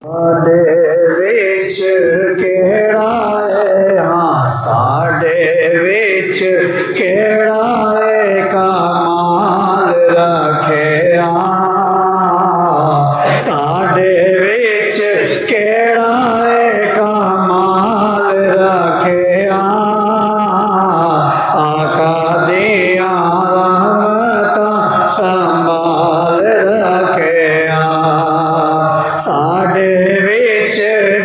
साडे विच केड़ा है, हाँ साडे विच केड़ा है कमाल रखिया, साडे विच केड़ा है कमाल रखिया, आका दिया रहमतां संभाल रखिया, साडे विच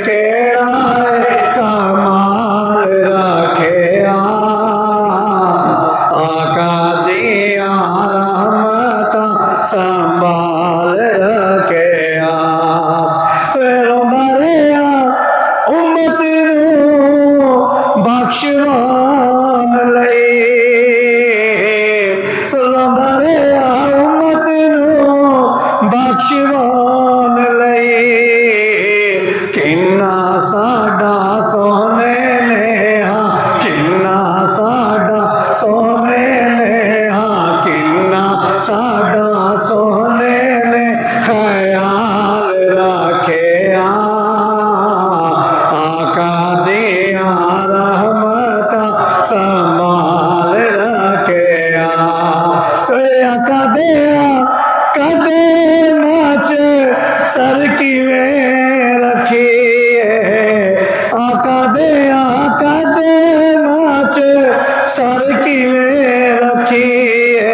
केड़ा है कमाल रखिया, आका दिया रहमतां संभाल रखिया, रोंदा रहा उम्मत नूं बख्शवान लई, रोंदा रहा उम्मत नूं बख्शवान लई, किन्ना साडा सोने ने हाँ किन्ना साडा सोने ने हाँ किन्ना साडा सोने ने ख्याल रखिया, आका दिया रहमतां संभाल रखिया, आका दिया कदमां च सर किवें रखिए, आका दिया कदमां च सर किवें रखिए,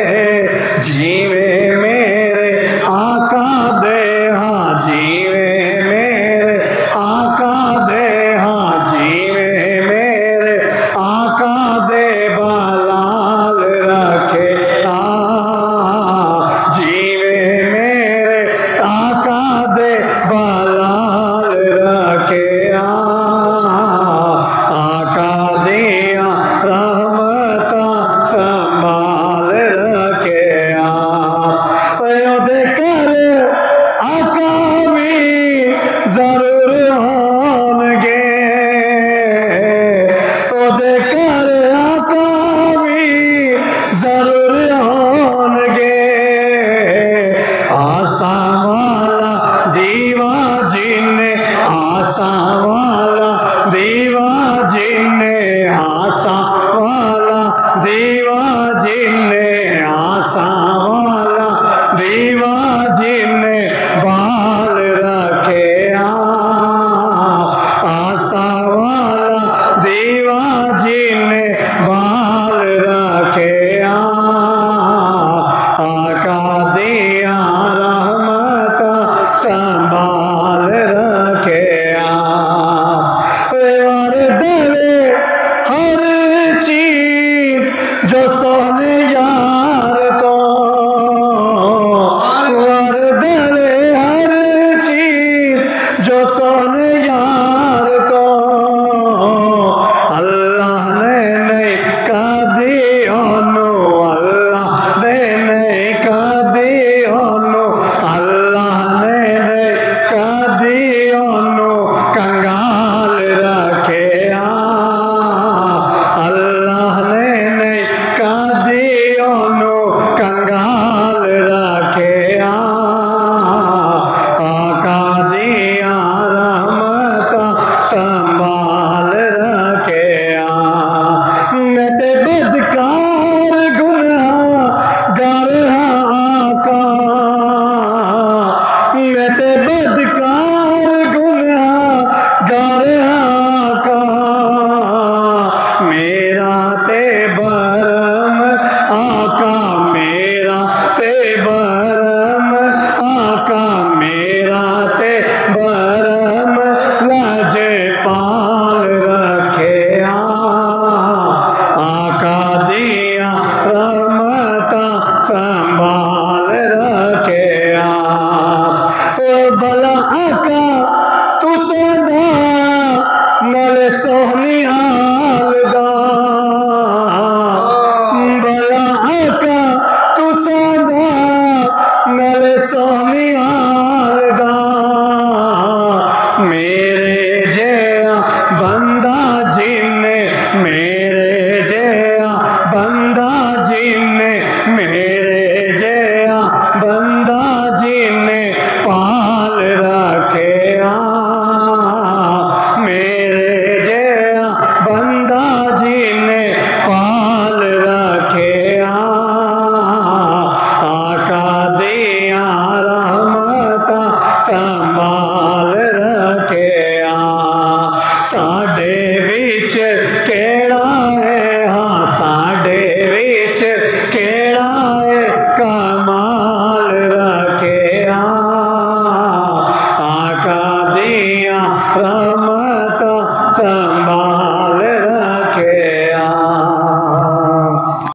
जीवे मेरे आका दे हाँ जीवे मेरे आका दे हाँ जीवे मेरे आका दे बलाल रखे, जीवे मेरे आका दे बलाल रखे, आका दिया रहमतां संभाल रखे, ओदे घर आका भी जरूर होणगे, ओदे घर आका भी जरूर होणगे, आसा वाला दीवा जिन्ने आसा वाला दीवा जिन्ने आसा वाला दीवा जिन्ने आसा वाला दीवा जिन्ने बाल रखिया, आसा वाला दीवा जिन्ने बाल रखिया, आका दिया रहमतां संभाल रखिया, और देवे हर चीज जो सोने यार को, और देवे हर चीज जो सोने यार को, अल्लाह ने नहीं कदी ओनू, अल्लाह ने नहीं कदी ओनू, अल्लाह ने नहीं कदी ओनू कंगाल रखिया, अल्लाह ने नहीं कदी ओनू कंगाल रखिया, आका दिया रहमतां संभाल रखिया, मैं ते बदकार गुनाहगार आका, मैं ते बदकार गुनाहगार आका, मेरा ते बरम आका, मेरा ते बरम आका, मेरा ते बरम लाजे पाल रखिया, आका दिया रहमतां संभाल रखिया, ओ भला आका तू सोना नाले सोहनी हाल दा, भला आका तू सोना नाले सोहनी हाल दा, मेरा